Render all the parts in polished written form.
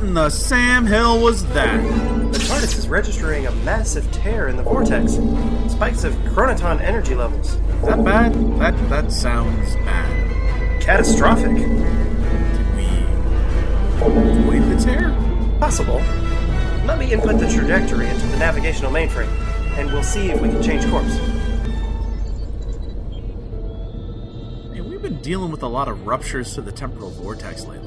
in the Sam Hill was that? The TARDIS is registering a massive tear in the Vortex. Spikes of chronoton energy levels. Is that bad? That sounds bad. Catastrophic. Did we avoid the tear? Possible. Let me input the trajectory into the navigational mainframe, and we'll see if we can change course. Hey, we've been dealing with a lot of ruptures to the temporal vortex lately.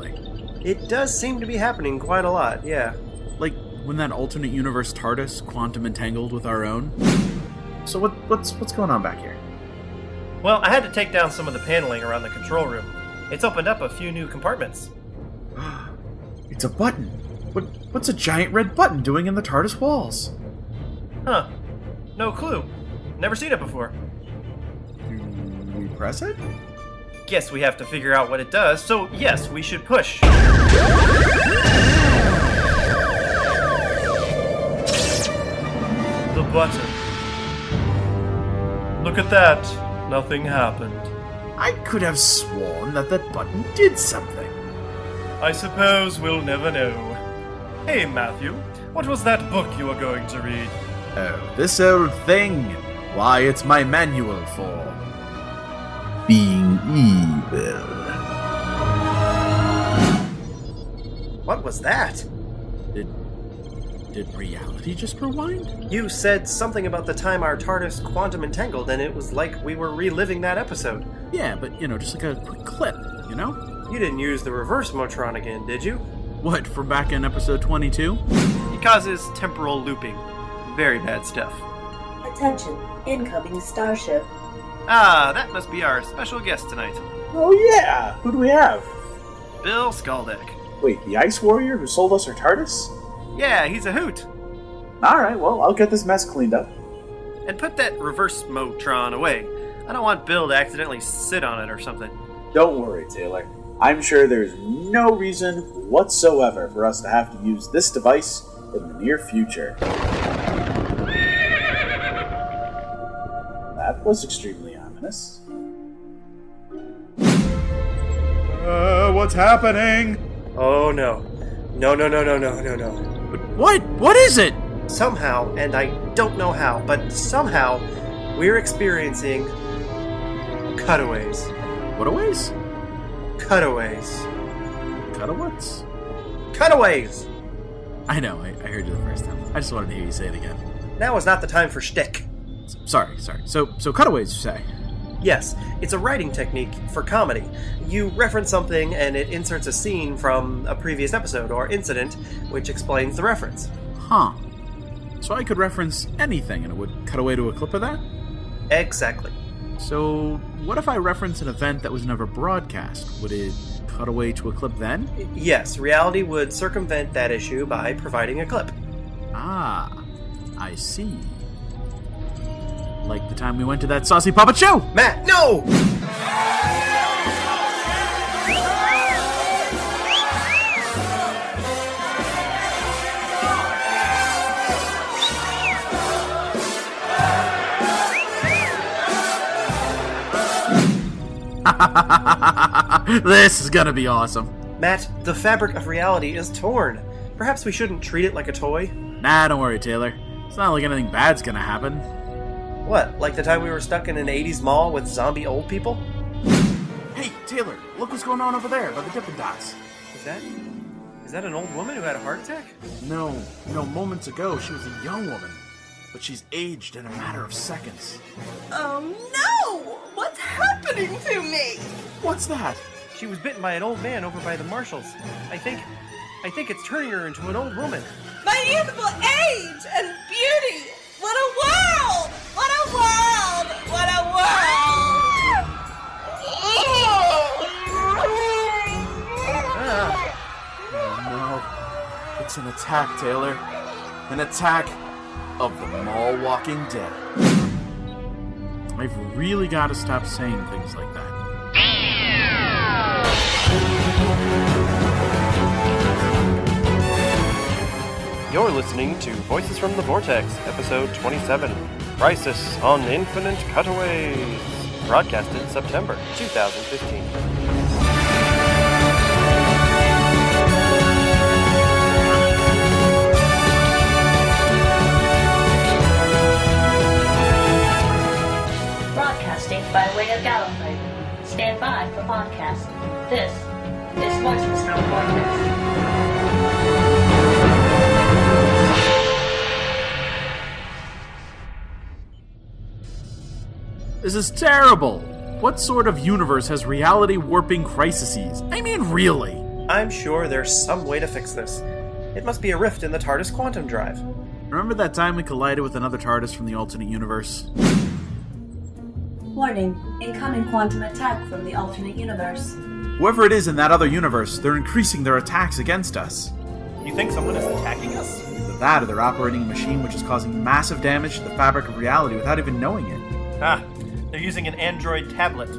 It does seem to be happening quite a lot, yeah. Like when that alternate universe TARDIS quantum entangled with our own. So what's going on back here? Well, I had to take down some of the paneling around the control room. It's opened up a few new compartments. It's a button. What's a giant red button doing in the TARDIS walls? Huh. No clue. Never seen it before. Do we press it? Guess we have to figure out what it does, so yes, we should push. The button. Look at that. Nothing happened. I could have sworn that button did something. I suppose we'll never know. Hey, Matthew, what was that book you were going to read? Oh, this old thing. Why, it's my manual for being evil. What was that? Did reality just rewind? You said something about the time our TARDIS quantum entangled, and it was like we were reliving that episode. Yeah, but, just like a quick clip, You didn't use the reverse Motron again, did you? What, from back in episode 22? It causes temporal looping. Very bad stuff. Attention, incoming starship. Ah, that must be our special guest tonight. Oh yeah! Who do we have? Bill Skaldeck. Wait, the Ice Warrior who sold us our TARDIS? Yeah, he's a hoot. Alright, well, I'll get this mess cleaned up. And put that reverse Motron away. I don't want Bill to accidentally sit on it or something. Don't worry, Taylor. I'm sure there's no reason whatsoever for us to have to use this device in the near future. That was extremely ominous. What's happening? Oh no. No. What? What is it? Somehow, and I don't know how, but somehow, we're experiencing cutaways. What-a-ways? Cutaways. Cutaways? Cutaways! I know, I heard you the first time. I just wanted to hear you say it again. Now is not the time for shtick. Sorry. So cutaways, you say? Yes, it's a writing technique for comedy. You reference something and it inserts a scene from a previous episode or incident, which explains the reference. Huh. So I could reference anything and it would cut away to a clip of that? Exactly. So what if I reference an event that was never broadcast? Would it cut away to a clip then? Yes, reality would circumvent that issue by providing a clip. Ah, I see. Like the time we went to that saucy puppet show! Matt, no! This is gonna be awesome. Matt, the fabric of reality is torn. Perhaps we shouldn't treat it like a toy? Nah, don't worry, Taylor. It's not like anything bad's gonna happen. What, like the time we were stuck in an 80s mall with zombie old people? Hey, Taylor, look what's going on over there by the Dippin' Dots. Is that an old woman who had a heart attack? No, moments ago she was a young woman. But she's aged in a matter of seconds. Oh no! What's happening to me? What's that? She was bitten by an old man over by the marshals. I think it's turning her into an old woman. My youthful age and beauty! What a world! What a world! What a world! Oh no. It's an attack, Taylor. An attack of the Mall Walking Dead. I've really got to stop saying things like that. You're listening to Voices from the Vortex, episode 27, Crisis on Infinite Cutaways, broadcasted September 2015. broadcast. This is Voices from Vortex. This is terrible! What sort of universe has reality warping crises? I mean, really? I'm sure there's some way to fix this. It must be a rift in the TARDIS quantum drive. Remember that time we collided with another TARDIS from the alternate universe? Warning, incoming quantum attack from the alternate universe. Whoever it is in that other universe, they're increasing their attacks against us. You think someone is attacking us? Either that or they're operating a machine which is causing massive damage to the fabric of reality without even knowing it. Ah, they're using an Android tablet.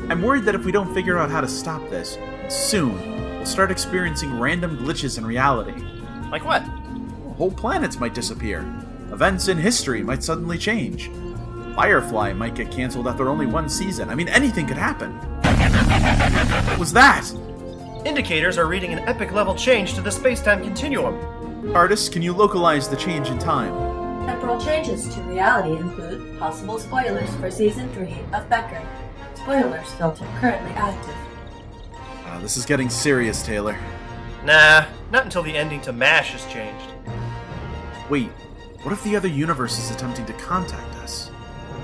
I'm worried that if we don't figure out how to stop this, soon, we'll start experiencing random glitches in reality. Like what? Whole planets might disappear. Events in history might suddenly change. Firefly might get cancelled after only one season. I mean, anything could happen. What was that? Indicators are reading an epic level change to the space-time continuum. TARDIS, can you localize the change in time? Temporal changes to reality include possible spoilers for Season 3 of Becker. Spoilers filter currently active. This is getting serious, Taylor. Nah, not until the ending to MASH is changed. Wait, what if the other universe is attempting to contact us?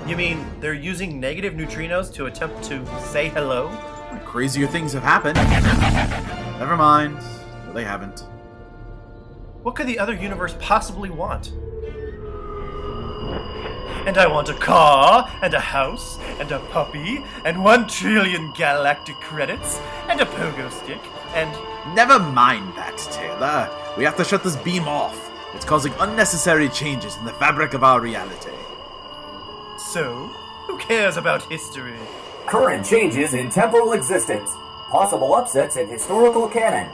You mean they're using negative neutrinos to attempt to say hello? Crazier things have happened. Never mind. No, they haven't. What could the other universe possibly want? And I want a car, and a house, and a puppy, and 1 trillion galactic credits, and a pogo stick, and... Never mind that, Taylor. We have to shut this beam off. It's causing unnecessary changes in the fabric of our reality. So, who cares about history? Current changes in temporal existence. Possible upsets in historical canon.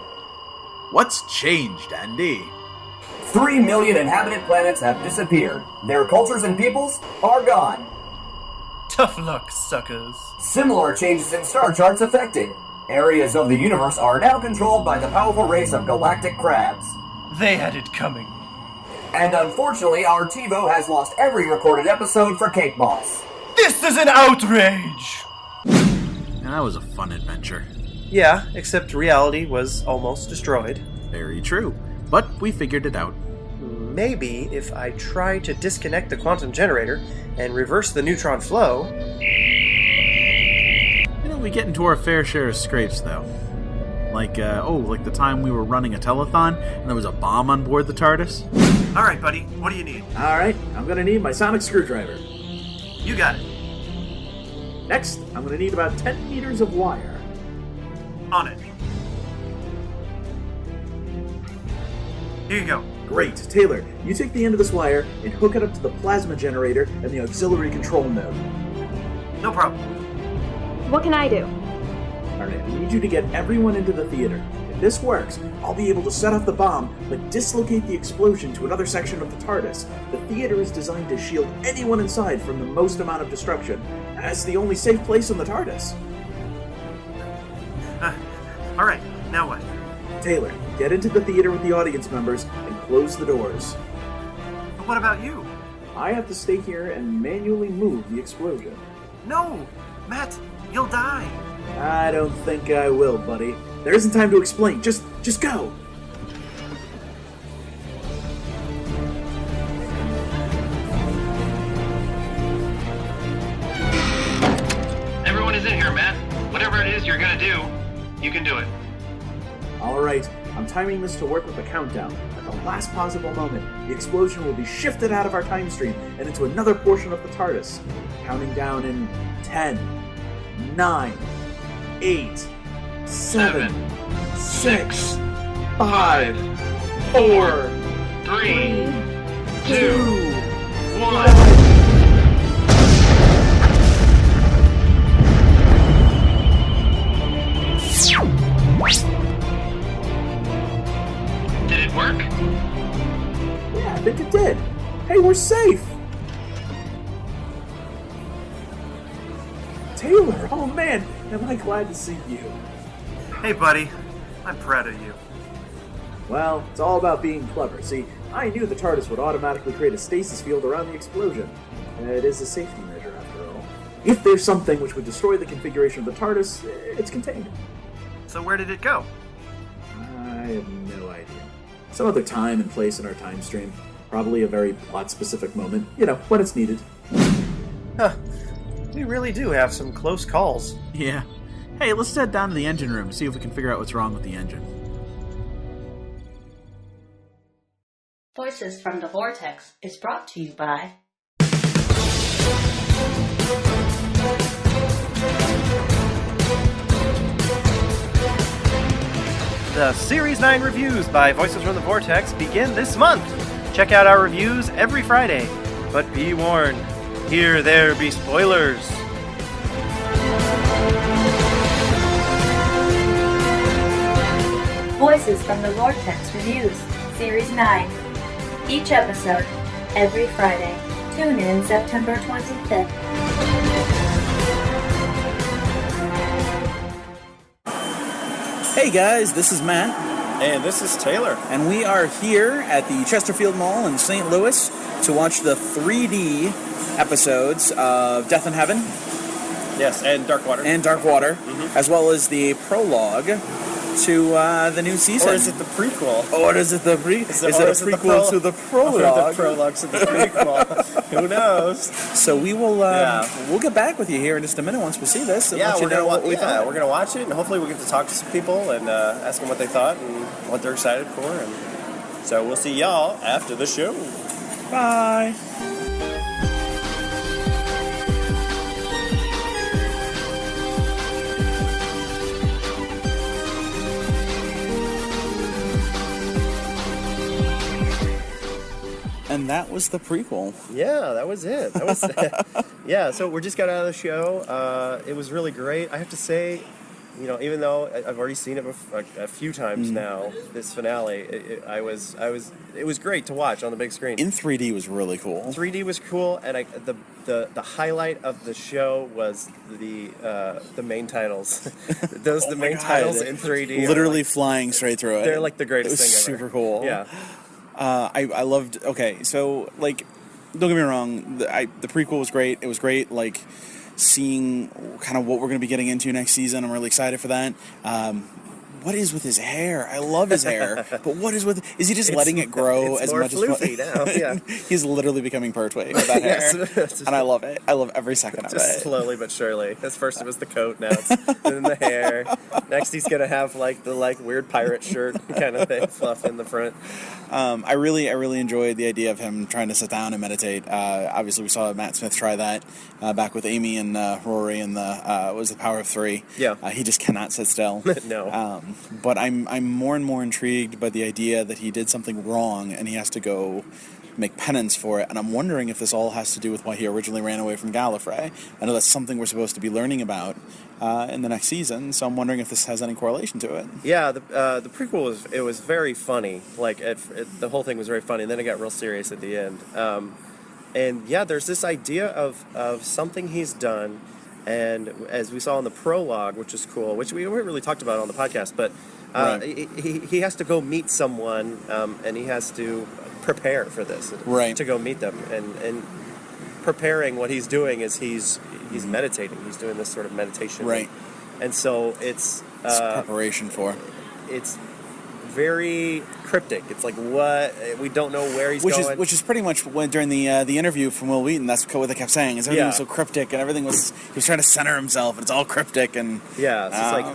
What's changed, Andy? 3 million inhabited planets have disappeared. Their cultures and peoples are gone. Tough luck, suckers. Similar changes in star charts affected. Areas of the universe are now controlled by the powerful race of galactic crabs. They had it coming. And unfortunately, our TiVo has lost every recorded episode for Cake Boss. This is an outrage! And that was a fun adventure. Yeah, except reality was almost destroyed. Very true. But we figured it out. Maybe if I try to disconnect the quantum generator and reverse the neutron flow... You know, we get into our fair share of scrapes, though. Like the time we were running a telethon and there was a bomb on board the TARDIS. Alright, buddy, what do you need? Alright, I'm gonna need my sonic screwdriver. You got it. Next, I'm gonna need about 10 meters of wire. On it. Here you go. Great. Taylor, you take the end of this wire and hook it up to the plasma generator and the auxiliary control node. No problem. What can I do? Alright, I need you to get everyone into the theater. If this works, I'll be able to set off the bomb, but dislocate the explosion to another section of the TARDIS. The theater is designed to shield anyone inside from the most amount of destruction, as the only safe place in the TARDIS. Alright, now what? Taylor, get into the theater with the audience members and close the doors. But what about you? I have to stay here and manually move the explosion. No! Matt, you'll die! I don't think I will, buddy. There isn't time to explain. Just go! Everyone is in here, Matt. Whatever it is you're gonna do, you can do it. Alright, I'm timing this to work with the countdown. At the last possible moment, the explosion will be shifted out of our time stream and into another portion of the TARDIS. Counting down in 10, 9, 8, 7, 6, 5, 4, 3, 2, 1. Did it work? Yeah, I think it did. Hey, we're safe! Taylor, oh man, am I glad to see you. Hey, buddy. I'm proud of you. Well, it's all about being clever. See, I knew the TARDIS would automatically create a stasis field around the explosion. It is a safety measure, after all. If there's something which would destroy the configuration of the TARDIS, it's contained. So where did it go? I have no idea. Some other time and place in our time stream. Probably a very plot-specific moment. When it's needed. Huh. We really do have some close calls. Yeah. Hey, let's head down to the engine room, see if we can figure out what's wrong with the engine. Voices from the Vortex is brought to you by The Series 9 reviews by Voices from the Vortex begin this month. Check out our reviews every Friday. But be warned, here there be spoilers. Voices from the Vortex Reviews, Series 9. Each episode, every Friday. Tune in September 25th. Hey guys, this is Matt. And this is Taylor. And we are here at the Chesterfield Mall in St. Louis to watch the 3D episodes of Death in Heaven. Yes, and Dark Water. As well as the prologue to the new season. Or is it the prequel? Or is it the prequel to the prologue? Or the prologue to the prequel. Who knows? So we will we'll get back with you here in just a minute once we see this. And let you know what we thought. We're gonna watch it, and hopefully we get to talk to some people and ask them what they thought and what they're excited for. And so we'll see y'all after the show. Bye. And that was the prequel. Yeah, that was it. That was yeah. So we just got out of the show. It was really great. I have to say, even though I've already seen it a few times now, this finale, it was great to watch on the big screen. In 3D was really cool. 3D was cool, and the highlight of the show was the main titles. The main titles in 3D, literally flying straight through it. They're like the greatest thing ever. Super cool. Yeah. I loved. Okay, so don't get me wrong. The prequel was great. It was great. Seeing kind of what we're going to be getting into next season. I'm really excited for that. What is with his hair? I love his hair, but what is with? Is he just letting it grow it's as more much floofy as now? Yeah, he's literally becoming Pertwee with that hair, and I love it. I love every second of it. Just slowly but surely. At first it was the coat, now it's in the hair. Next he's gonna have the weird pirate shirt kind of thing, fluff in the front. I really enjoyed the idea of him trying to sit down and meditate. Obviously, we saw Matt Smith try that back with Amy and Rory in the Power of Three. Yeah, he just cannot sit still. No. But I'm more and more intrigued by the idea that he did something wrong and he has to go make penance for it. And I'm wondering if this all has to do with why he originally ran away from Gallifrey. I know that's something we're supposed to be learning about in the next season, so I'm wondering if this has any correlation to it. Yeah, the prequel was very funny. The whole thing was very funny, and then it got real serious at the end. And yeah, there's this idea of something he's done, and as we saw in the prologue, which is cool, which we haven't really talked about on the podcast, but right. he has to go meet someone, and he has to prepare for this, right. To go meet them, and preparing, what he's doing is he's meditating. He's doing this sort of meditation, right? And so it's preparation for. It's very cryptic. It's like what we don't know where he's going. Which is pretty much during the interview from Will Wheaton. That's what they kept saying. Is everything was so cryptic and everything was he was trying to center himself and it's all cryptic and yeah. So it's like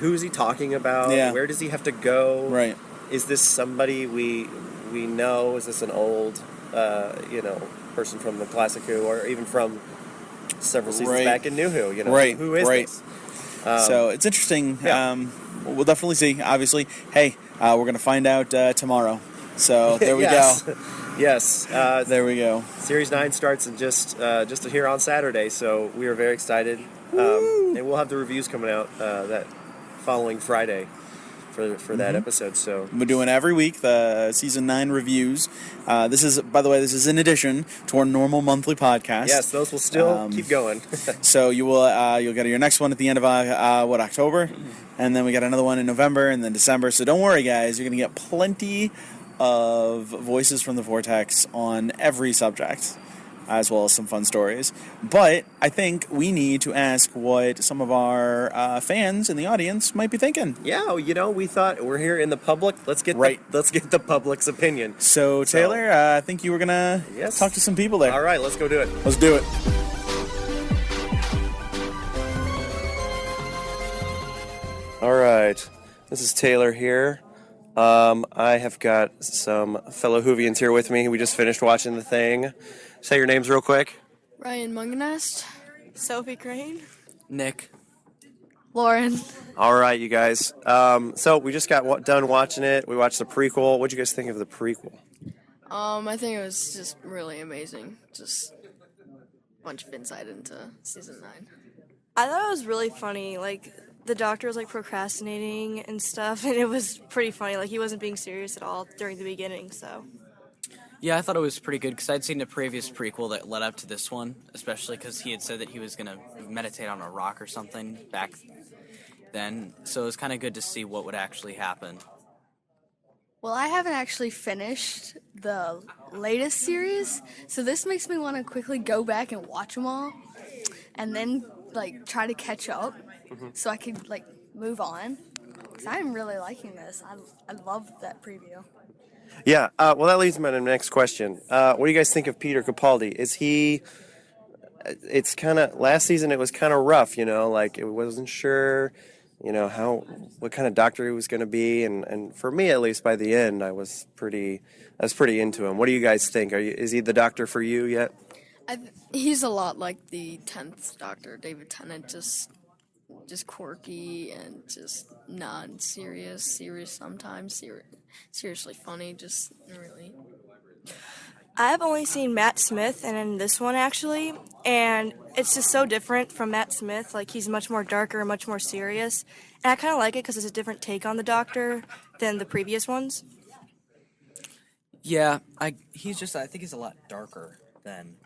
who's he talking about? Yeah. Where does he have to go? Right. Is this somebody we know? Is this an old person from the Classic Who or even from several seasons back in New Who? Right. Who is this? So it's interesting. Yeah. We'll definitely see. Obviously, hey, we're going to find out tomorrow. So there we go. Yes. There we go. Series 9 starts in just here on Saturday, so we are very excited. And we'll have the reviews coming out that following Friday for that episode. So we're doing every week the season 9 reviews. This is, by the way, in addition to our normal monthly podcast. Yes, those will still keep going. So you'll get your next one at the end of October, and then we got another one in November, and then December. So don't worry, guys, you're gonna get plenty of voices from the Vortex on every subject. as well as some fun stories. But I think we need to ask what some of our fans in the audience might be thinking. Yeah, we thought we're here in the public. Let's get the public's opinion. So Taylor, I think you were gonna talk to some people there. All right, let's go do it. Let's do it. All right, this is Taylor here. I have got some fellow Whovians here with me. We just finished watching the thing. Say your names real quick. Ryan Mungenast. Sophie Crane. Nick. Lauren. All right, you guys. So we just got done watching it. We watched the prequel. What'd you guys think of the prequel? I think it was just really amazing. Just a bunch of insight into season 9. I thought it was really funny. Like, the doctor was, like, procrastinating and stuff, and it was pretty funny. Like, he wasn't being serious at all during the beginning, so. Yeah, I thought it was pretty good because I'd seen a previous prequel that led up to this one, especially because he had said that he was going to meditate on a rock or something back then. So it was kind of good to see what would actually happen. Well, I haven't actually finished the latest series, so this makes me want to quickly go back and watch them all, and then, like, try to catch up so I could, like, move on. Because I'm really liking this. I love that preview. Yeah, well, that leads me to the next question. What do you guys think of Peter Capaldi? Is he... It's kind of... Last season, it was kind of rough, like, it wasn't sure, what kind of doctor he was going to be. And for me, at least, by the end, I was pretty into him. What do you guys think? Is he the doctor for you yet? He's a lot like the 10th Doctor, David Tennant, just quirky and just non-serious, serious sometimes, seriously funny, just really. I have only seen Matt Smith and in this one, actually, and it's just so different from Matt Smith. Like, he's much more darker, much more serious, and I kind of like it because it's a different take on the Doctor than the previous ones. Yeah, I think he's a lot darker than,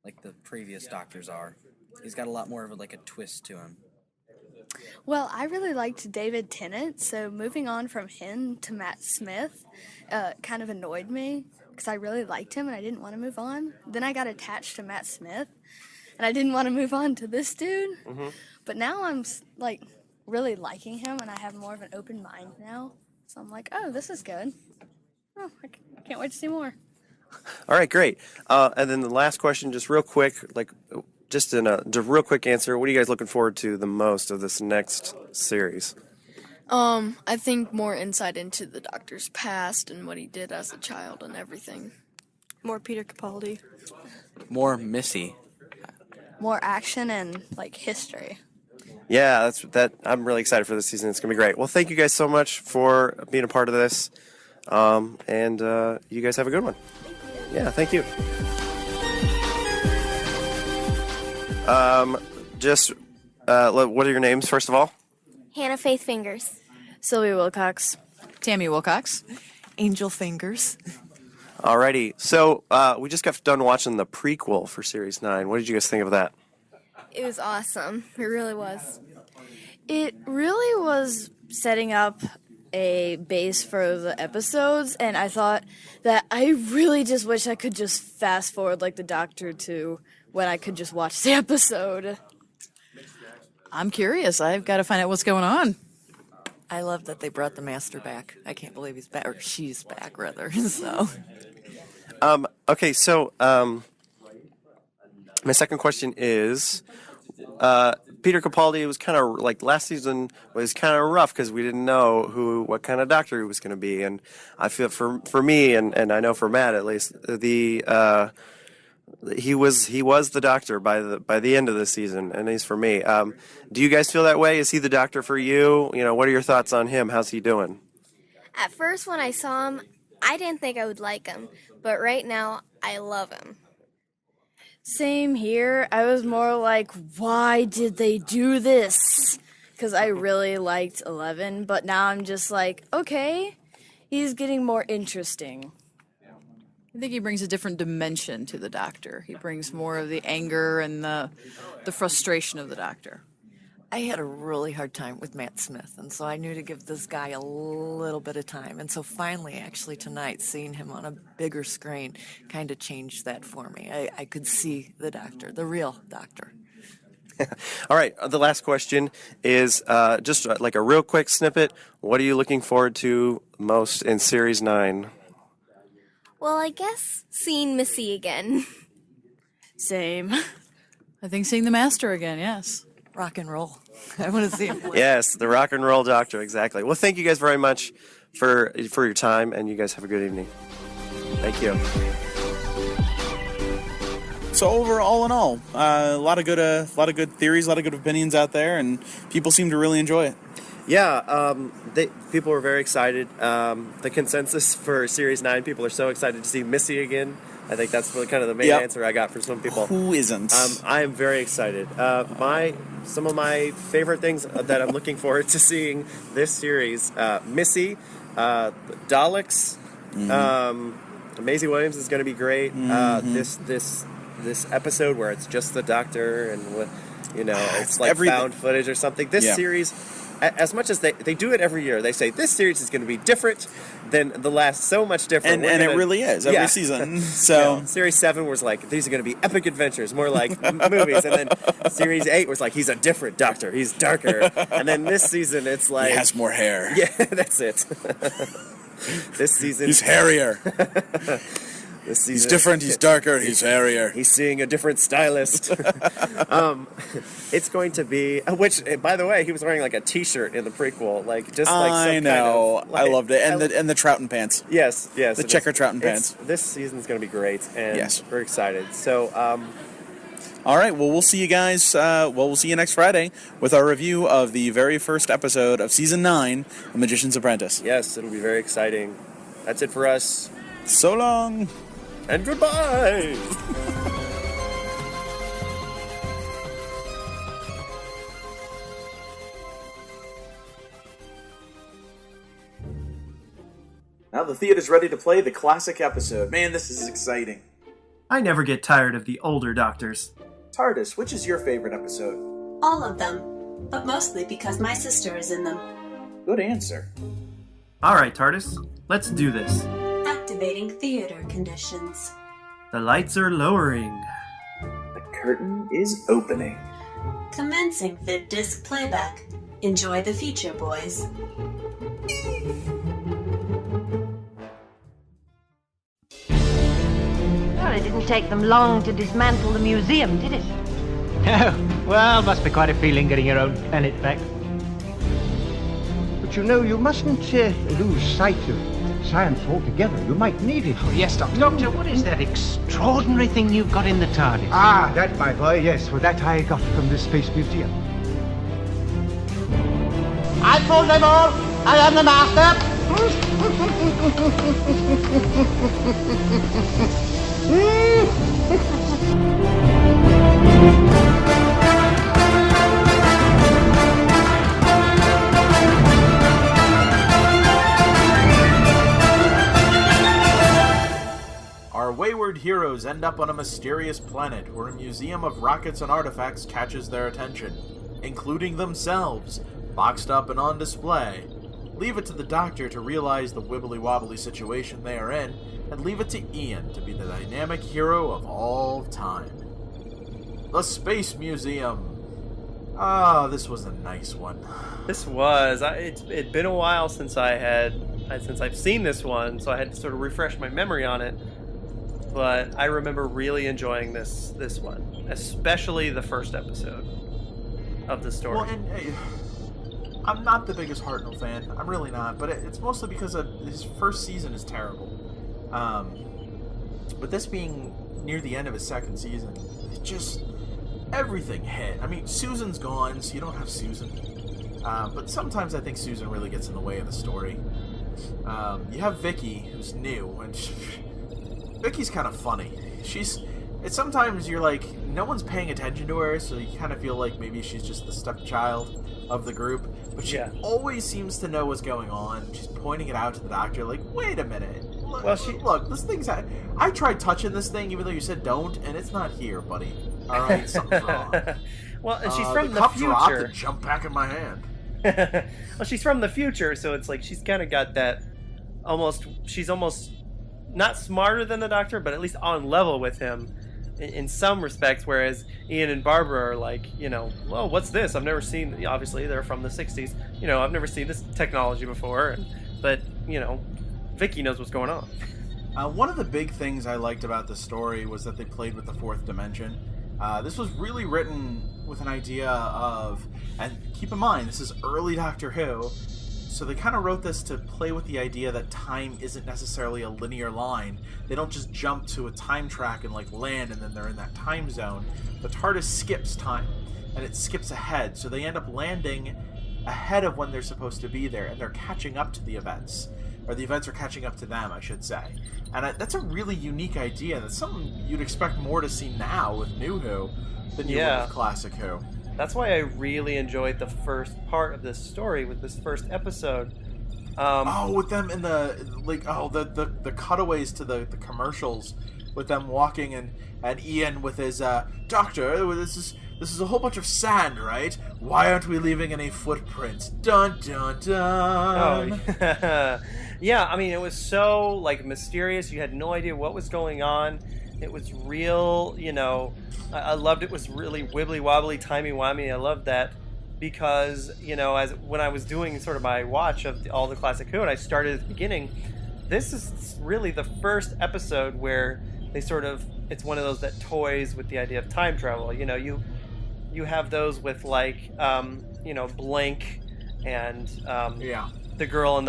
like, the previous Doctors are. He's got a lot more of a twist to him. Well, I really liked David Tennant, so moving on from him to Matt Smith kind of annoyed me because I really liked him and I didn't want to move on. Then I got attached to Matt Smith and I didn't want to move on to this dude. Mm-hmm. But now I'm, like, really liking him and I have more of an open mind now. So I'm like, oh, this is good. Oh, I can't wait to see more. All right, great. And then the last question, just real quick, just a real quick answer. What are you guys looking forward to the most of this next series? I think more insight into the Doctor's past and what he did as a child and everything. More Peter Capaldi. More Missy. More action and, like, history. Yeah, I'm really excited for this season. It's going to be great. Well, thank you guys so much for being a part of this. And you guys have a good one. Yeah, thank you. What are your names, first of all? Hannah Faith Fingers. Sylvia Wilcox. Tammy Wilcox. Angel Fingers. Alrighty. So, we just got done watching the prequel for Series 9. What did you guys think of that? It was awesome. It really was. It really was setting up a base for the episodes, and I thought that I really just wish I could just fast forward like the Doctor to when I could just watch the episode. I'm curious. I've got to find out what's going on. I love that they brought the Master back. I can't believe he's back, or she's back, rather. So, okay, so my second question is, Peter Capaldi was kind of like last season was kind of rough because we didn't know what kind of doctor he was going to be, and I feel for me and I know for Matt at least he was the doctor by the end of the season, and he's for me. Do you guys feel that way? Is he the doctor for you? What are your thoughts on him? How's he doing? At first, when I saw him, I didn't think I would like him, but right now, I love him. Same here. I was more like, why did they do this? Because I really liked 11, but now I'm just like, okay, he's getting more interesting. I think he brings a different dimension to the Doctor. He brings more of the anger and the frustration of the Doctor. I had a really hard time with Matt Smith, and so I knew to give this guy a little bit of time. And so finally, actually tonight, seeing him on a bigger screen kind of changed that for me. I could see the Doctor, the real Doctor. All right, the last question is just like a real quick snippet. What are you looking forward to most in Series 9? Well, I guess seeing Missy again. Same. I think seeing the Master again, yes. Rock and roll. I want to see him play. Yes, the rock and roll Doctor, exactly. Well, thank you guys very much for your time, and you guys have a good evening. Thank you. So overall, in all, a lot of good theories, a lot of good opinions out there, and people seem to really enjoy it. Yeah, people were very excited. The consensus for Series 9, people are so excited to see Missy again. I think that's really kind of the main answer I got from some people. Who isn't? I am very excited. Some of my favorite things that I'm looking forward to seeing this series, Missy, Daleks, Maisie Williams is going to be great. This episode where it's just the Doctor and it's like found footage or something. This series, as much as they do it every year, they say this series is going to be different than the last, so much different. And it really is every season. So Series 7 was like, these are going to be epic adventures, more like movies. And then Series 8 was like, he's a different Doctor. He's darker. And then this season, it's like... He has more hair. Yeah, that's it. This season... He's hairier. This season, he's different, he's darker, he's hairier. He's seeing a different stylist. It's going to be, which, by the way, he was wearing like a t-shirt in the prequel, like just like some I know, kind of, like, I loved it, and the Trouton pants. Yes, the checker Trouton pants. This season's going to be great, and we're excited. So, all right, well, we'll see you guys. We'll see you next Friday with our review of the very first episode of Season 9 of Magician's Apprentice. Yes, it'll be very exciting. That's it for us. So long. And goodbye! Now the theater's ready to play the classic episode. Man, this is exciting. I never get tired of the older Doctors. TARDIS, which is your favorite episode? All of them, but mostly because my sister is in them. Good answer. Alright, TARDIS, let's do this. Activating theater conditions. The lights are lowering. The curtain is opening. Commencing vid disc playback. Enjoy the feature, boys. Well, it didn't take them long to dismantle the museum, did it? Oh, well, must be quite a feeling getting your own planet back. But you know, you mustn't lose sight of science altogether. You might need it. Oh, yes, Doctor. Doctor, what is that extraordinary thing you've got in the TARDIS? Ah, that, my boy, yes. Well, that I got from the Space Museum. I told them all, I am the master. Our wayward heroes end up on a mysterious planet where a museum of rockets and artifacts catches their attention, including themselves, boxed up and on display. Leave it to the Doctor to realize the wibbly-wobbly situation they are in, and leave it to Ian to be the dynamic hero of all time. The Space Museum. Ah, this was a nice one. This was. It'd been a while since I've seen this one, so I had to sort of refresh my memory on it. But I remember really enjoying this one, especially the first episode of the story. Well, and I'm not the biggest Hartnell fan. I'm really not, but it's mostly because his first season is terrible. But this being near the end of his second season, it just everything hit. I mean, Susan's gone, so you don't have Susan. But sometimes I think Susan really gets in the way of the story. You have Vicky, who's new, and Vicky's kind of funny. Sometimes you're like, no one's paying attention to her, so you kind of feel like maybe she's just the stepchild of the group. But she always seems to know what's going on. She's pointing it out to the Doctor, like, wait a minute. Look, this thing's... I tried touching this thing, even though you said don't, and it's not here, buddy. All right, something's wrong. Well, and she's from the cup future. dropped and jumped back in my hand. Well, she's from the future, so it's like she's kind of got that she's almost not smarter than the Doctor, but at least on level with him in some respects, whereas Ian and Barbara are like, well, what's this? I've never seen, obviously they're from the 60s, I've never seen this technology before, but Vicky knows what's going on. One of the big things I liked about the story was that they played with the fourth dimension. This was really written with an idea of, and keep in mind, this is early Doctor Who, so they kind of wrote this to play with the idea that time isn't necessarily a linear line. They don't just jump to a time track and land and then they're in that time zone. The TARDIS skips time, and it skips ahead, so they end up landing ahead of when they're supposed to be there, and they're catching up to the events. Or the events are catching up to them, I should say. And that's a really unique idea. That's something you'd expect more to see now with New Who than you would with Classic Who. That's why I really enjoyed the first part of this story with this first episode. With them in the cutaways to the commercials, with them walking and Ian with his Doctor, this is a whole bunch of sand, right? Why aren't we leaving any footprints? Dun dun dun. Oh, yeah. I mean, it was so mysterious. You had no idea what was going on. It was real. I loved it. Was really wibbly wobbly, timey wimey. I loved that because as when I was doing sort of my watch of all the Classic Who, and I started at the beginning. This is really the first episode where they sort of, it's one of those that toys with the idea of time travel. You have those with Blink and the girl in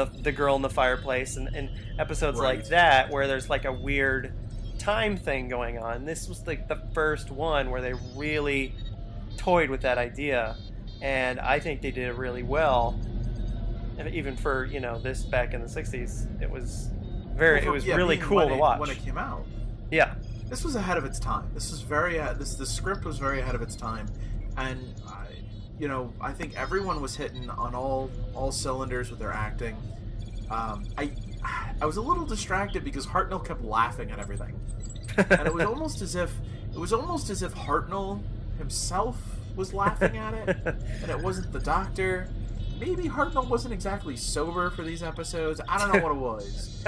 the fireplace and episodes like that where there's a weird time thing going on. This was the first one where they really toyed with that idea, and I think they did it really well. And even for this back in the 60s, it was really cool to watch when it came out. Yeah, this was ahead of its time. This was the script was very ahead of its time, and I think everyone was hitting on all cylinders with their acting. I was a little distracted because Hartnell kept laughing at everything, and it was almost as if Hartnell himself was laughing at it, and it wasn't the Doctor. Maybe Hartnell wasn't exactly sober for these episodes. I don't know what it was,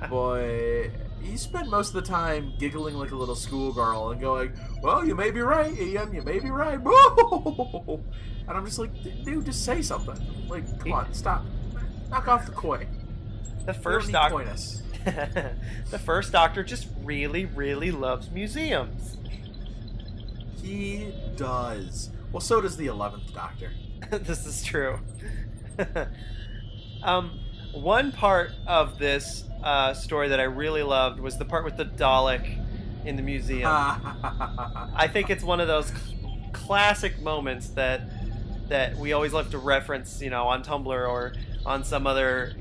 but he spent most of the time giggling like a little schoolgirl and going, "Well, you may be right, Ian. You may be right." And I'm just like, dude, just say something. Come on, stop. Knock off the koi. The first Doctor. The first Doctor just really, really loves museums. He does. Well, so does the 11th Doctor. This is true. One part of this story that I really loved was the part with the Dalek in the museum. I think it's one of those classic moments that we always love to reference, on Tumblr or on some other,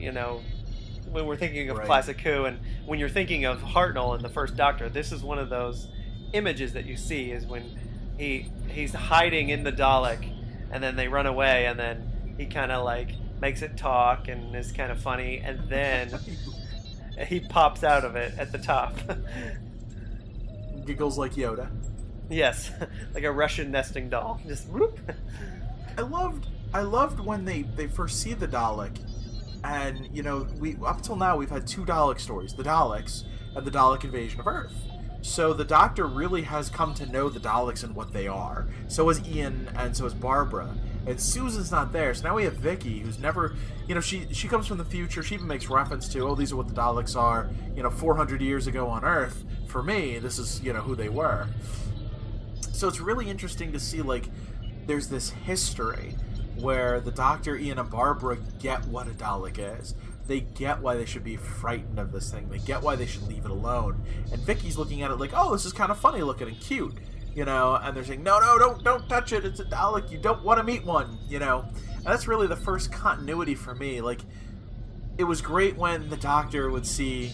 when we're thinking of Classic Who, and when you're thinking of Hartnell and the first Doctor, this is one of those images that you see is when he's hiding in the Dalek, and then they run away, and then he kind of makes it talk and is kind of funny, and then he pops out of it at the top. Giggles like Yoda. Yes, like a Russian nesting doll. Just whoop. I loved when they first see the Dalek, and we up till now we've had two Dalek stories: the Daleks and the Dalek invasion of Earth. So the Doctor really has come to know the Daleks and what they are. So has Ian, and so has Barbara. And Susan's not there, so now we have Vicky, who's never, she comes from the future. She even makes reference to, these are what the Daleks are, 400 years ago on Earth. For me, this is, who they were. So it's really interesting to see, there's this history where the Doctor, Ian, and Barbara get what a Dalek is. They get why they should be frightened of this thing. They get why they should leave it alone. And Vicky's looking at it like, this is kind of funny looking and cute. And they're saying, no, don't touch it. It's a Dalek. You don't want to meet one, And that's really the first continuity for me. It was great when the Doctor would see,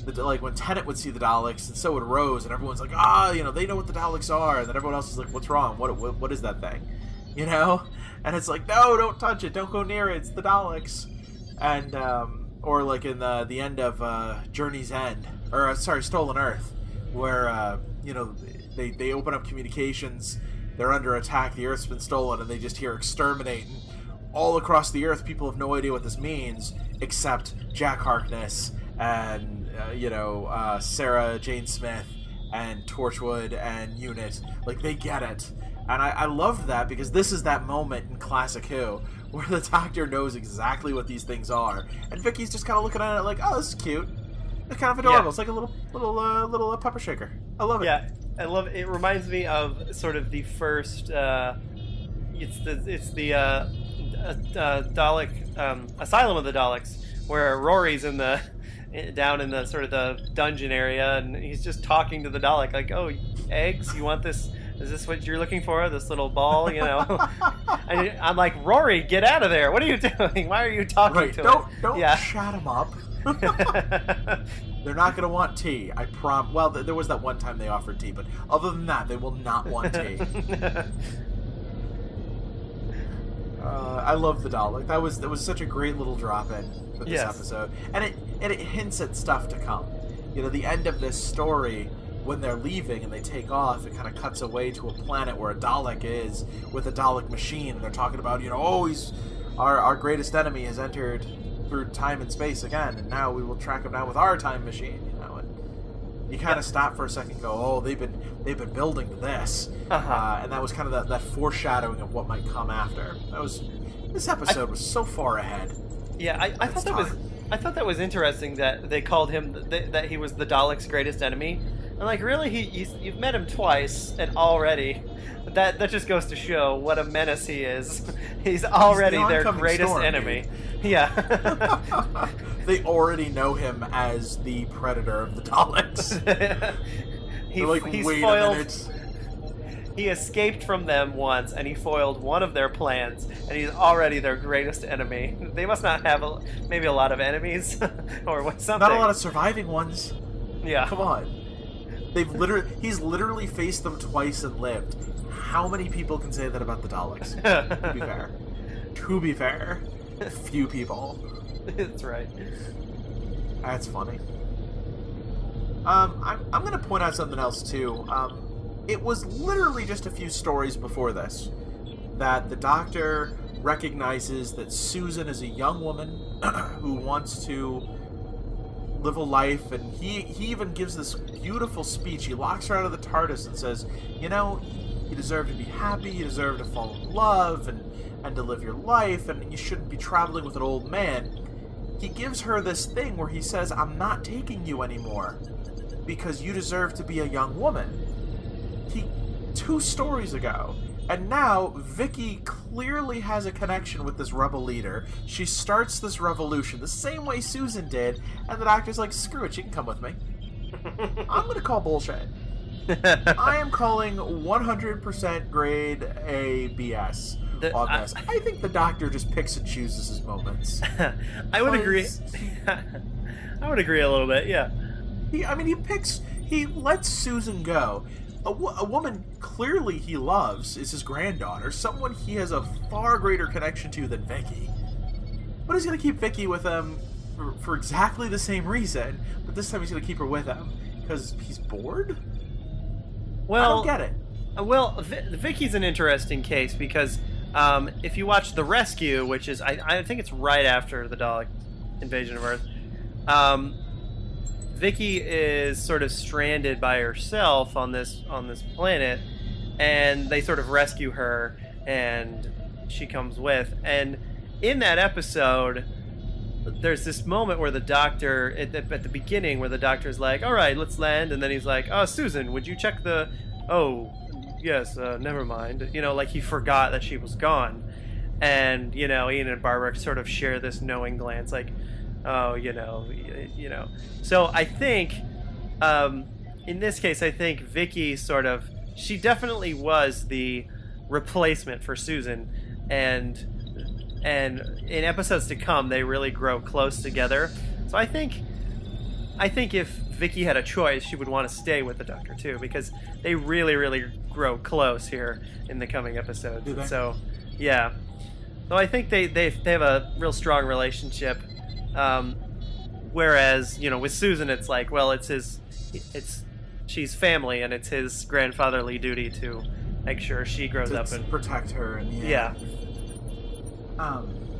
when Tennant would see the Daleks, and so would Rose, and everyone's like, they know what the Daleks are. And then everyone else is like, what's wrong? What is that thing? And it's like, no, don't touch it. Don't go near it. It's the Daleks. And or like in the end of Journey's End, or Stolen Earth, where they open up communications, they're under attack, the Earth's been stolen, and they just hear exterminate. And all across the Earth, people have no idea what this means, except Jack Harkness and Sarah Jane Smith and Torchwood and Unit. Like, they get it. And I loved that, because this is that moment in Classic Who where the Doctor knows exactly what these things are, and Vicky's just kind of looking at it like, oh, this is cute. It's kind of adorable. Yeah. It's like a little pepper shaker. I love it. Yeah, I love it. It reminds me of sort of the first. It's the Dalek Asylum of the Daleks, where Rory's down in the sort of the dungeon area, and he's just talking to the Dalek like, "Oh, eggs? You want this? Is this what you're looking for? This little ball, And I'm like, Rory, get out of there! What are you doing? Why are you talking to him? Don't chat him up. They're not going to want tea. I promise. Well, there was that one time they offered tea, but other than that, they will not want tea. I love the Dalek. That was such a great little drop in with this episode, and it hints at stuff to come. The end of this story, when they're leaving and they take off, it kind of cuts away to a planet where a Dalek is with a Dalek machine, and they're talking about he's our greatest enemy has entered through time and space again, and now we will track him down with our time machine. And you kind of stop for a second and go, oh, they've been building to this. And that was kind of that foreshadowing of what might come after. This episode was so far ahead. Yeah, I thought that was interesting that they called him that he was the Dalek's greatest enemy. And like, really, you've met him twice, and already that just goes to show what a menace he is. He's already their greatest enemy. Dude. Yeah. They already know him as the predator of the Daleks. They're like, wait a minute. He escaped from them once, and he foiled one of their plans, and he's already their greatest enemy. They must not have maybe a lot of enemies, or something. Not a lot of surviving ones. Yeah. Come on. He's literally faced them twice and lived. How many people can say that about the Daleks? To be fair, few people. That's right. That's funny. I'm going to point out something else too. It was literally just a few stories before this that the Doctor recognizes that Susan is a young woman who wants to live a life, and he even gives this beautiful speech. He locks her out of the TARDIS and says, you deserve to be happy, you deserve to fall in love and to live your life, and you shouldn't be traveling with an old man. He gives her this thing where he says, I'm not taking you anymore because you deserve to be a young woman. 2 stories ago. And now, Vicky clearly has a connection with this rebel leader. She starts this revolution the same way Susan did, and the Doctor's like, screw it, she can come with me. I'm going to call bullshit. I am calling 100% grade A BS on this. I think the Doctor just picks and chooses his moments. I would agree. I would agree a little bit, yeah. He lets Susan go. A woman clearly he loves is his granddaughter, someone he has a far greater connection to than Vicky. But he's going to keep Vicky with him for exactly the same reason, but this time he's going to keep her with him because he's bored? Well, I don't get it. Well, Vicky's an interesting case because if you watch The Rescue, which is, I think it's right after the Dalek invasion of Earth, Vicky is sort of stranded by herself on this planet, and they sort of rescue her, and she comes with. And in that episode, there's this moment where the Doctor, at the beginning, where the Doctor's like, all right, let's land, and then he's like, oh, Susan, would you check the... Oh, yes, never mind. Like he forgot that she was gone. And, Ian and Barbara sort of share this knowing glance, like, oh, So I think, in this case, I think Vicky she definitely was the replacement for Susan, and in episodes to come, they really grow close together. So I think if Vicky had a choice, she would want to stay with the Doctor too, because they really, really grow close here in the coming episodes. Do they? So, yeah. So I think they have a real strong relationship. Whereas, with Susan, it's like, well, she's family, and it's his grandfatherly duty to make sure she grows up and protect her. And yeah.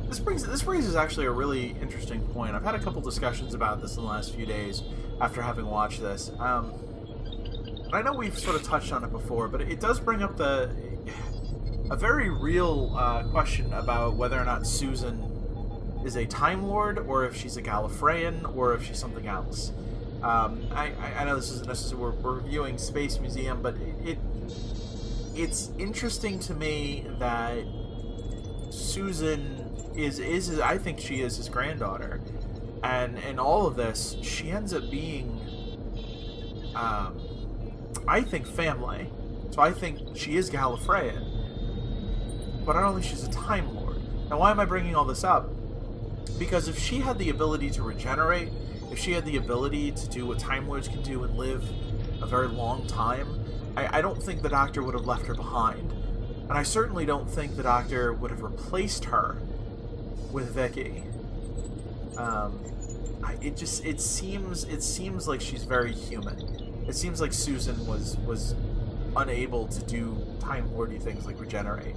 This raises actually a really interesting point. I've had a couple discussions about this in the last few days after having watched this. I know we've sort of touched on it before, but it does bring up a very real question about whether or not Susan is a Time Lord, or if she's a Gallifreyan, or if she's something else. I know this isn't necessarily, we're reviewing Space Museum, but it's interesting to me that Susan is I think she is his granddaughter, and in all of this, she ends up being, I think, family. So I think she is Gallifreyan, but I don't think she's a Time Lord. Now, why am I bringing all this up? Because if she had the ability to regenerate, if she had the ability to do what Time Lords can do and live a very long time, I don't think the Doctor would have left her behind. And I certainly don't think the Doctor would have replaced her with Vicky. It seems like she's very human. It seems like Susan was unable to do Time Lordy things like regenerate.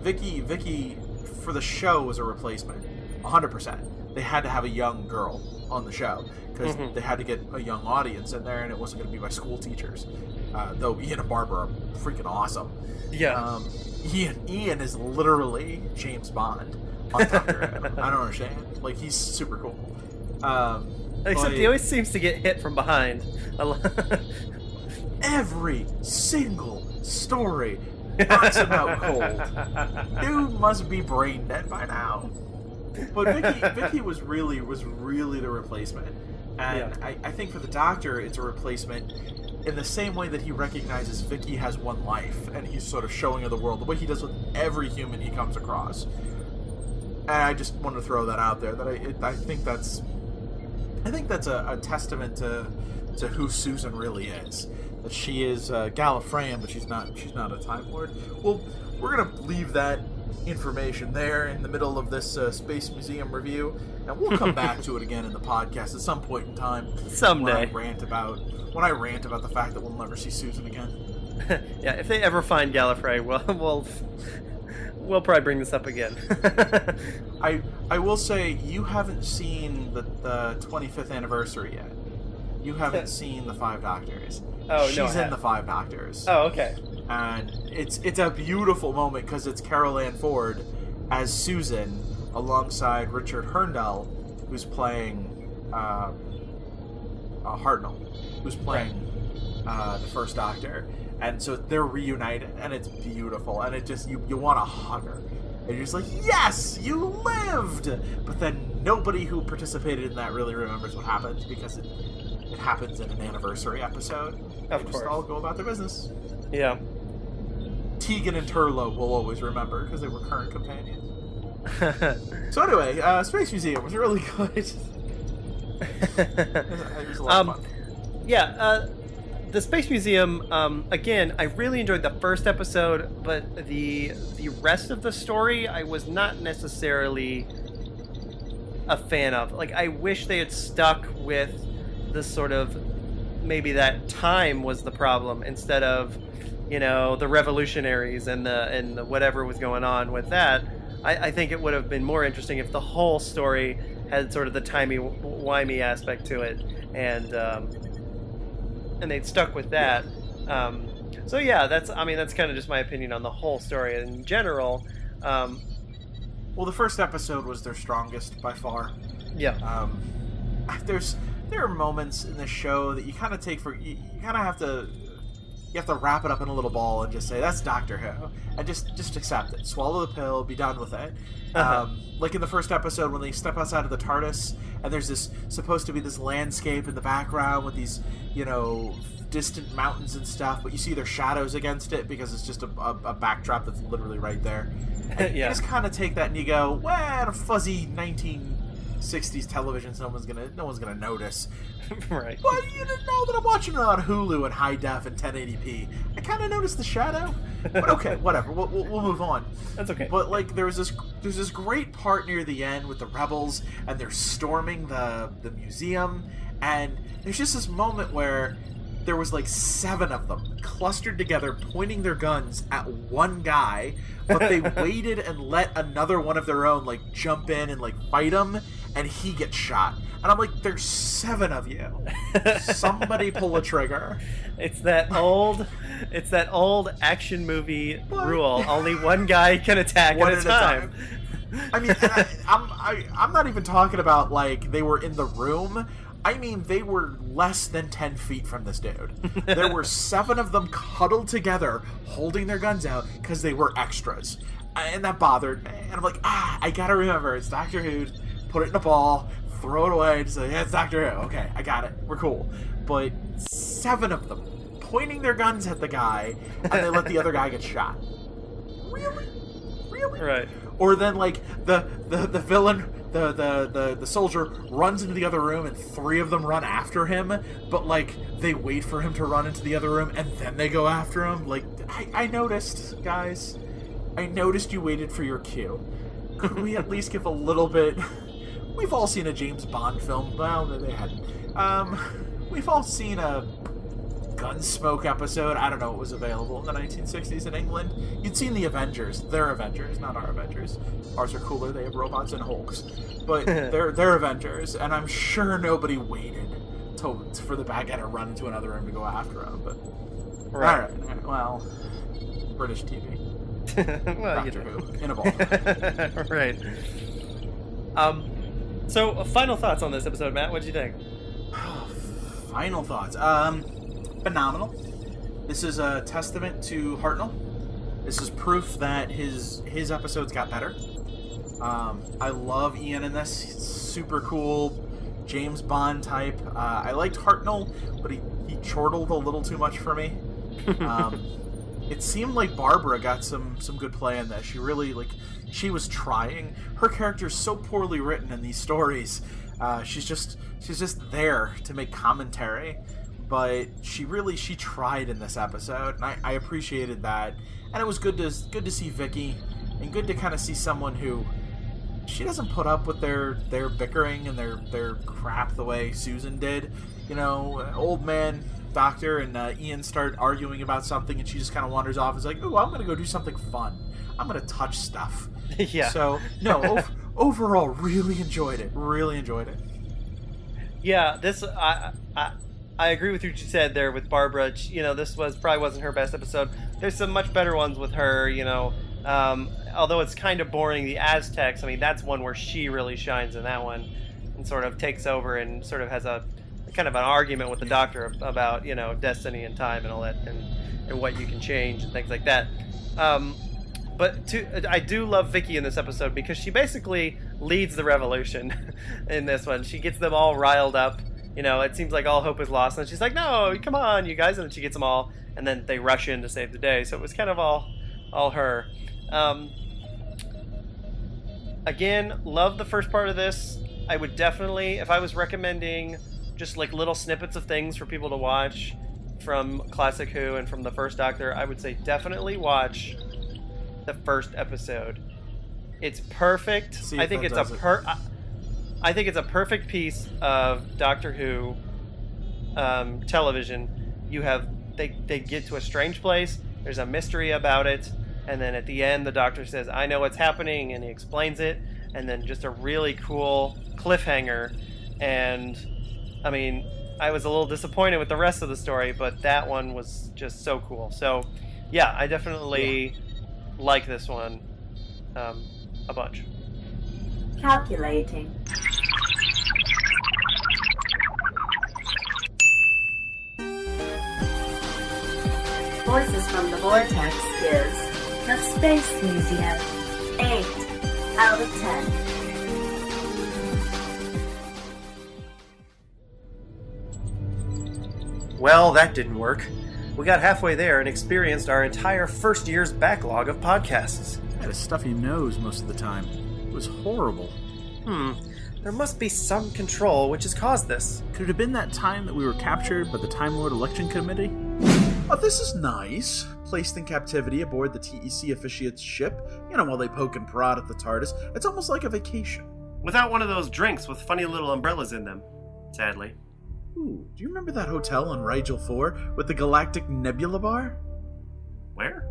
Vicky for the show was a replacement, 100%. They had to have a young girl on the show because they had to get a young audience in there, and it wasn't going to be by school teachers. Though Ian and Barbara are freaking awesome. Yeah. Ian is literally James Bond on Doctor Who. I don't understand. Like, he's super cool. Except he always seems to get hit from behind. Every single story knocks him out cold. Dude must be brain dead by now. But Vicky was really the replacement. And yeah. I think for the Doctor, it's a replacement in the same way that he recognizes Vicky has one life, and he's sort of showing her the world, the way he does with every human he comes across. And I just wanted to throw that out there, that I think that's a testament to who Susan really is. That she is Gallifreyan, but she's not a Time Lord. Well, we're gonna leave that information there in the middle of this Space Museum review, and we'll come back to it again in the podcast at some point in time. Someday. When I rant about the fact that we'll never see Susan again. Yeah, if they ever find Gallifrey, we'll probably bring this up again. I will say, you haven't seen the 25th anniversary yet. You haven't seen the Five Doctors. Oh, She's no, in the Five Doctors. Oh, okay. And it's a beautiful moment because it's Carol Ann Ford as Susan alongside Richard Herndon, who's playing Hartnell, who's playing the First Doctor. And so they're reunited, and it's beautiful, and it just, you want to hug her. And you're just like, yes, you lived! But then nobody who participated in that really remembers what happened, because it happens in an anniversary episode. Of They course. just all go about their business. Yeah. Tegan and Turlo will always remember, because they were current companions. So anyway, Space Museum was really good. It was a lot of fun. Yeah, the Space Museum, again, I really enjoyed the first episode, but the rest of the story I was not necessarily a fan of. Like, I wish they had stuck with the sort of, maybe that time was the problem instead of, the revolutionaries and the whatever was going on with that. I think it would have been more interesting if the whole story had sort of the timey-wimey aspect to it, and they'd stuck with that. So yeah, that's kind of just my opinion on the whole story in general. Well, the first episode was their strongest by far. Yeah. There are moments in the show that you kind of take for you kind of have to wrap it up in a little ball and just say that's Doctor Who, and just accept it, swallow the pill, be done with it. Like in the first episode when they step outside of the TARDIS and there's this supposed to be this landscape in the background with these distant mountains and stuff, but you see their shadows against it because it's just a backdrop that's literally right there. And Yeah. You just kind of take that and you go, well, a fuzzy 19 '60s television. No one's gonna notice. Right. But you didn't know that I'm watching it on Hulu in high def and 1080p. I kind of noticed the shadow. But okay, whatever. We'll move on. That's okay. But like, there's this great part near the end with the rebels, and they're storming the museum, and there's just this moment where there was like 7 of them clustered together pointing their guns at one guy, but they waited and let another one of their own like jump in and like fight him, and he gets shot. And I'm like, there's 7 of you. Somebody pull a trigger. It's that old action movie rule. Only one guy can attack at a time. I mean, I'm not even talking about like they were in the room. I mean, they were less than 10 feet from this dude. There were 7 of them cuddled together, holding their guns out, because they were extras. And that bothered me. And I'm like, I gotta remember, it's Doctor Who. Put it in a ball, throw it away, and say, yeah, it's Doctor Who. Okay, I got it. We're cool. But 7 of them pointing their guns at the guy, and they let the other guy get shot. Really? Right. Or then, like, the villain... The soldier runs into the other room and 3 of them run after him, but like they wait for him to run into the other room and then they go after him. Like, I noticed, guys. I noticed you waited for your cue. Could we at least give a little bit? We've all seen a James Bond film. Well, they hadn't. We've all seen a Gunsmoke episode. I don't know what was available in the 1960s in England. You'd seen the Avengers. They're Avengers, not our Avengers. Ours are cooler. They have robots and Hulks. But they're Avengers, and I'm sure nobody waited for the bad guy to run into another room to go after him. But right. All right. Well, British TV. Well, Doctor Who in a ball. Right. So, final thoughts on this episode, Matt. What'd you think? Final thoughts. Phenomenal. This is a testament to Hartnell. This is proof that his episodes got better. I love Ian in this. He's super cool, James Bond type. I liked Hartnell, but he chortled a little too much for me. It seemed like Barbara got some good play in this. She really, she was trying. Her character's so poorly written in these stories. She's just there to make commentary. But she tried in this episode, and I appreciated that. And it was good to see Vicky, and good to kind of see someone who she doesn't put up with their bickering and their crap the way Susan did. You know, old man Doctor and Ian start arguing about something, and she just kind of wanders off. It's like, oh, I'm gonna go do something fun. I'm gonna touch stuff. Yeah. So no, overall, really enjoyed it. Really enjoyed it. Yeah, this I agree with what you said there with Barbara. You know, this probably wasn't her best episode. There's some much better ones with her, you know. Although it's kind of boring, the Aztecs, I mean, that's one where she really shines in that one and sort of takes over and sort of has a kind of an argument with the Doctor about, you know, destiny and time and all that and what you can change and things like that. But I do love Vicky in this episode because she basically leads the revolution in this one. She gets them all riled up. You know, it seems like all hope is lost. And she's like, no, come on, you guys. And then she gets them all. And then they rush in to save the day. So it was kind of all her. Again, love the first part of this. I would definitely, if I was recommending just like little snippets of things for people to watch from Classic Who and from the first Doctor, I would say definitely watch the first episode. It's perfect. I think it's I think it's a perfect piece of Doctor Who television. You have they get to a strange place. There's a mystery about it, and then at the end, the Doctor says, "I know what's happening," and he explains it, and then just a really cool cliffhanger. And I mean, I was a little disappointed with the rest of the story, but that one was just so cool. So, yeah, I definitely like this one a bunch. Calculating. Voices from the Vortex is The Space Museum. 8 out of 10. Well, that didn't work. We got halfway there and experienced our entire first year's backlog of podcasts. I had a stuffy nose most of the time. It was horrible. There must be some control which has caused this. Could it have been that time that we were captured by the Time Lord Election Committee? Oh, this is nice. Placed in captivity aboard the TEC officiate's ship, while they poke and prod at the TARDIS. It's almost like a vacation. Without one of those drinks with funny little umbrellas in them, sadly. Ooh, do you remember that hotel on Rigel 4 with the Galactic Nebula Bar? Where?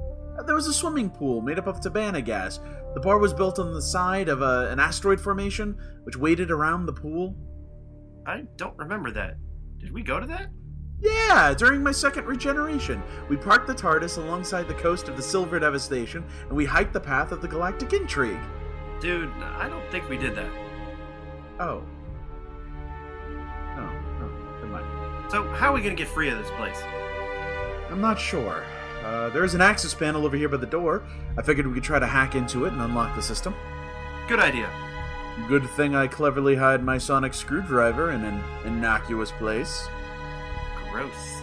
There was a swimming pool made up of Tabana gas. The bar was built on the side of an asteroid formation, which waited around the pool. I don't remember that. Did we go to that? Yeah, during my second regeneration. We parked the TARDIS alongside the coast of the Silver Devastation, and we hiked the path of the Galactic Intrigue. Dude, I don't think we did that. Oh. Never mind. So, how are we gonna get free of this place? I'm not sure. There's an access panel over here by the door. I figured we could try to hack into it and unlock the system. Good idea. Good thing I cleverly hide my sonic screwdriver in an innocuous place. Gross.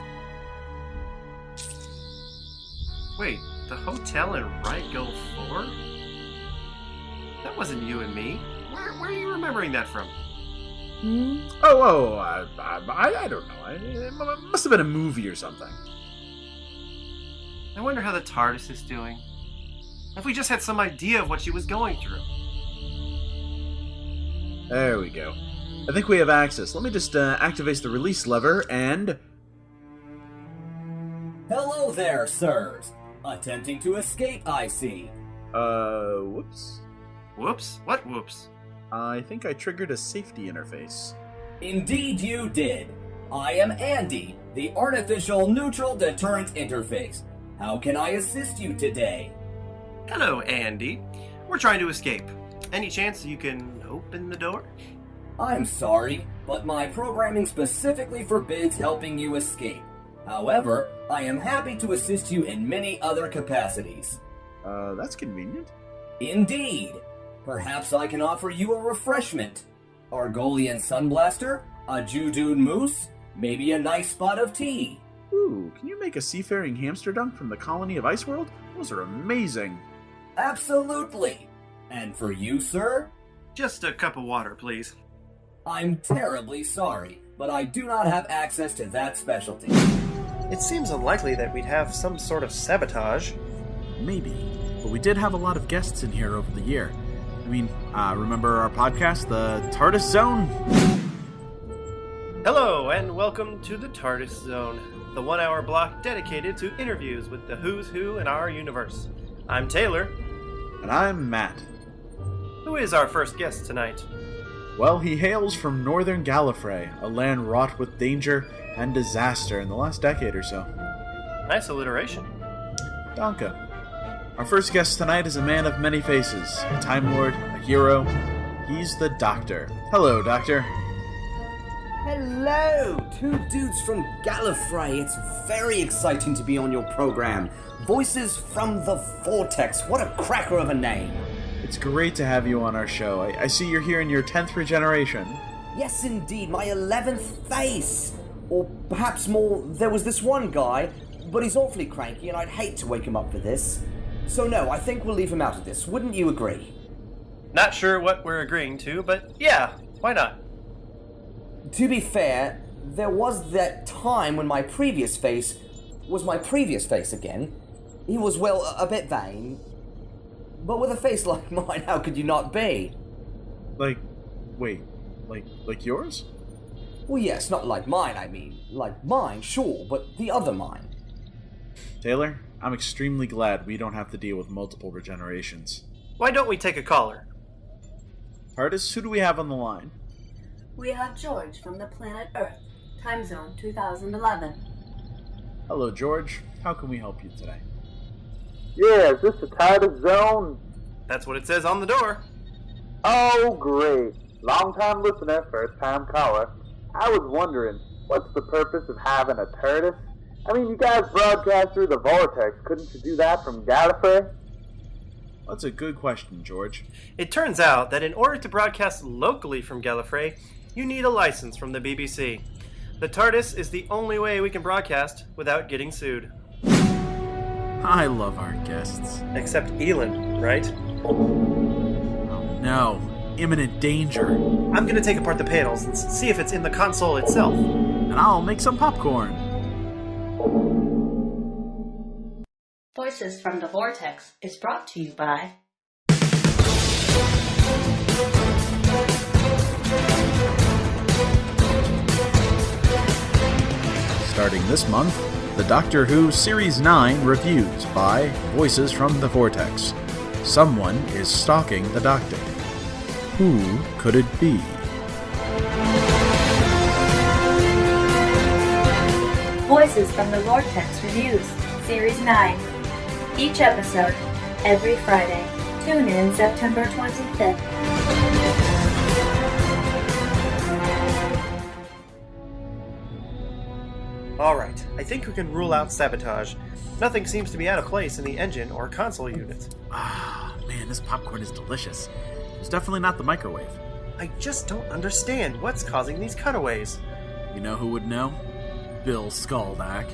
Wait, the hotel in Rigel 4? That wasn't you and me. Where are you remembering that from? I don't know. It must have been a movie or something. I wonder how the TARDIS is doing. If we just had some idea of what she was going through. There we go. I think we have access. Let me just activate the release lever and... Hello there, sirs. Attempting to escape, I see. Whoops. Whoops? What whoops? I think I triggered a safety interface. Indeed you did. I am Andy, the Artificial Neutral Deterrent Interface. How can I assist you today? Hello, Andy. We're trying to escape. Any chance you can open the door? I'm sorry, but my programming specifically forbids helping you escape. However, I am happy to assist you in many other capacities. That's convenient. Indeed. Perhaps I can offer you a refreshment. Argolian Sunblaster, a Judoon Moose, maybe a nice spot of tea. Ooh, can you make a seafaring hamster dunk from the colony of Iceworld? Those are amazing. Absolutely. And for you, sir? Just a cup of water, please. I'm terribly sorry, but I do not have access to that specialty. It seems unlikely that we'd have some sort of sabotage. Maybe, but we did have a lot of guests in here over the year. I mean, remember our podcast, the TARDIS Zone? Hello, and welcome to the TARDIS Zone, the 1-hour block dedicated to interviews with the who's who in our universe. I'm Taylor. And I'm Matt. Who is our first guest tonight? Well, he hails from northern Gallifrey, a land wrought with danger and disaster in the last decade or so. Nice alliteration. Danke. Our first guest tonight is a man of many faces, a Time Lord, a hero. He's the Doctor. Hello, Doctor. Hello! Two dudes from Gallifrey. It's very exciting to be on your program. Voices from the Vortex. What a cracker of a name. It's great to have you on our show. I see you're here in your 10th regeneration. Yes, indeed. My 11th face. Or perhaps more, there was this one guy, but he's awfully cranky and I'd hate to wake him up for this. So no, I think we'll leave him out of this. Wouldn't you agree? Not sure what we're agreeing to, but yeah, why not? To be fair, there was that time when my previous face was my previous face again. He was, well, a bit vain. But with a face like mine, how could you not be? Like yours? Well, yes, not like mine, I mean. Like mine, sure, but the other mine. Taylor, I'm extremely glad we don't have to deal with multiple regenerations. Why don't we take a caller? TARDIS, who do we have on the line? We have George from the planet Earth, time zone 2011. Hello, George. How can we help you today? Yeah, is this the TARDIS Zone? That's what it says on the door. Oh, great. Long-time listener, first-time caller. I was wondering, what's the purpose of having a TARDIS? I mean, you guys broadcast through the Vortex. Couldn't you do that from Gallifrey? That's a good question, George. It turns out that in order to broadcast locally from Gallifrey, you need a license from the BBC. The TARDIS is the only way we can broadcast without getting sued. I love our guests. Except Elin, right? Oh, no. imminent danger. I'm gonna take apart the panels and see if it's in the console itself. And I'll make some popcorn. Voices from the Vortex is brought to you by Starting this month, the Doctor Who Series 9 reviews by Voices from the Vortex. Someone is stalking the Doctor. Who could it be? Voices from the Vortex reviews, Series 9. Each episode, every Friday. Tune in September 25th. Alright, I think we can rule out sabotage. Nothing seems to be out of place in the engine or console units. Ah, man, this popcorn is delicious. It's definitely not the microwave. I just don't understand what's causing these cutaways. You know who would know? Bill Skaldak.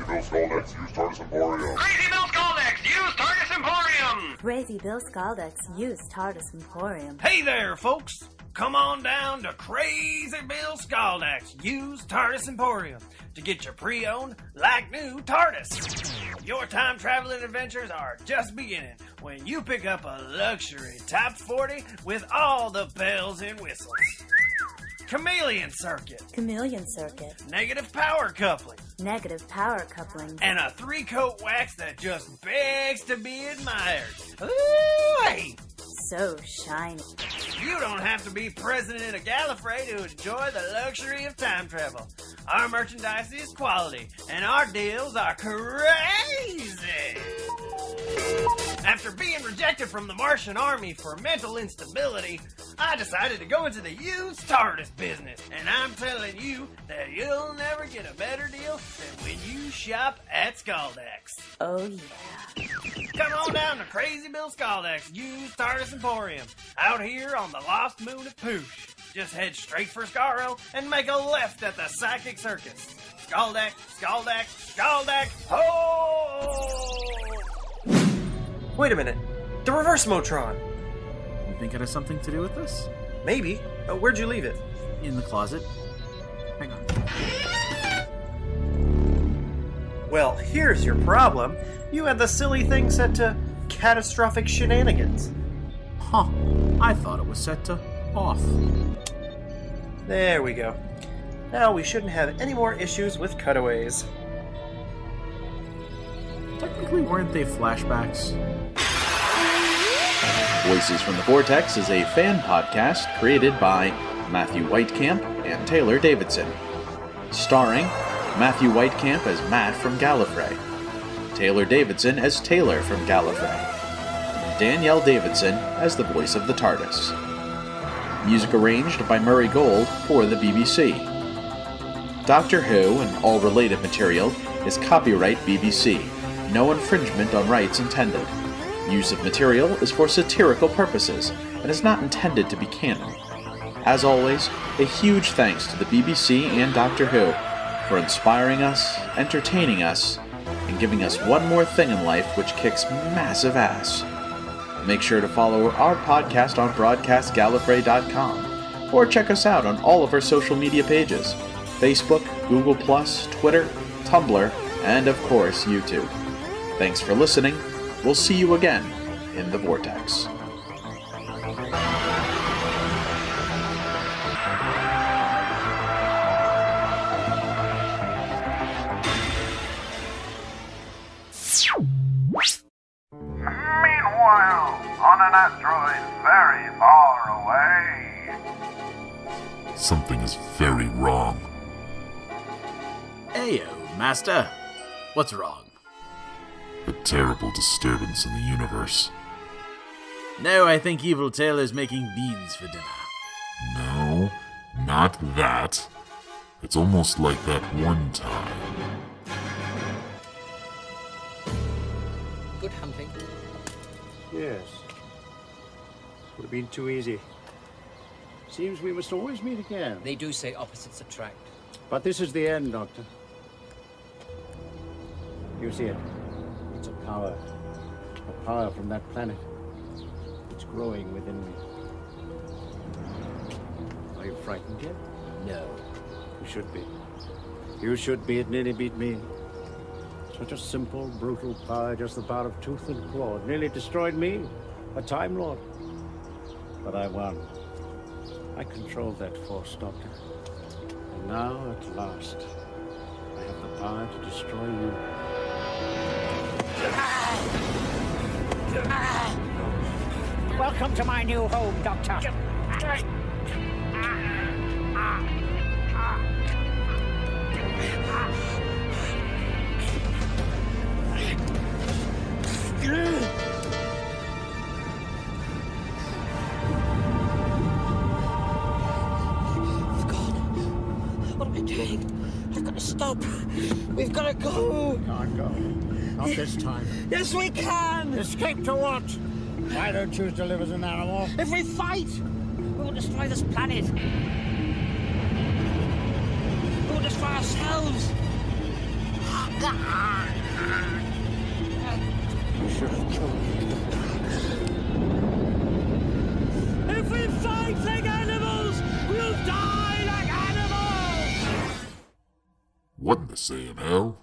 Crazy Bill Skaldax, use TARDIS Emporium. Crazy Bill Skaldax, use TARDIS Emporium! Crazy Bill Skaldax, use TARDIS Emporium. Hey there, folks! Come on down to Crazy Bill Skaldax, use TARDIS Emporium to get your pre-owned, like new TARDIS. Your time traveling adventures are just beginning when you pick up a luxury top 40 with all the bells and whistles. Chameleon circuit. Chameleon circuit. Negative power coupling. Negative power coupling. And a 3-coat wax that just begs to be admired. Ooh-wee! So shiny. You don't have to be president of Gallifrey to enjoy the luxury of time travel. Our merchandise is quality, and our deals are crazy. After being rejected from the Martian army for mental instability, I decided to go into the used TARDIS business. And I'm telling you that you'll never get a better deal than when you shop at Skaldax. Oh yeah. Come on down to Crazy Bill Skaldax used TARDIS Emporium, out here on the lost moon of Poosh. Just head straight for Skaro and make a left at the Psychic Circus. Skaldax, Skaldax, Skaldax, ho! Wait a minute. The reverse Motron. You think it has something to do with this? Maybe. Where'd you leave it? In the closet. Hang on. Well, here's your problem. You had the silly thing set to catastrophic shenanigans. Huh. I thought it was set to off. There we go. Now we shouldn't have any more issues with cutaways. Technically, weren't they flashbacks? Voices from the Vortex is a fan podcast created by Matthew Whitecamp and Taylor Davidson. Starring Matthew Whitecamp as Matt from Gallifrey, Taylor Davidson as Taylor from Gallifrey, and Danielle Davidson as the voice of the TARDIS. Music arranged by Murray Gold for the BBC. Doctor Who and all related material is copyright BBC. No infringement on rights intended. Use of material is for satirical purposes and is not intended to be canon. As always, a huge thanks to the BBC and Doctor Who for inspiring us, entertaining us, and giving us one more thing in life which kicks massive ass. Make sure to follow our podcast on broadcastgallifrey.com or check us out on all of our social media pages: Facebook, Google+, Twitter, Tumblr, and of course YouTube. Thanks for listening. We'll see you again in the Vortex. Meanwhile, on an asteroid very far away. Something is very wrong. Ayo, Master. What's wrong? A terrible disturbance in the universe. No, I think Evil Taylor's making beans for dinner. No, not that. It's almost like that one time. Good hunting. Yes. Would have been too easy. Seems we must always meet again. They do say opposites attract. But this is the end, Doctor. You see it. It's a power from that planet. It's growing within me. Are you frightened yet? No. You should be. You should be. It nearly beat me. Such a simple, brutal power, just the power of tooth and claw. It nearly destroyed me, a Time Lord. But I won. I controlled that force, Doctor. And now, at last, I have the power to destroy you. Welcome to my new home, Doctor. What are we doing? I've got to stop. We've got to go. Can't go. Not this time. Yes, we can. Escape to what? I don't choose to live as an animal. If we fight, we will destroy this planet. We will destroy ourselves. You should have killed me. If we fight like animals, we'll die like animals. What in the say in hell?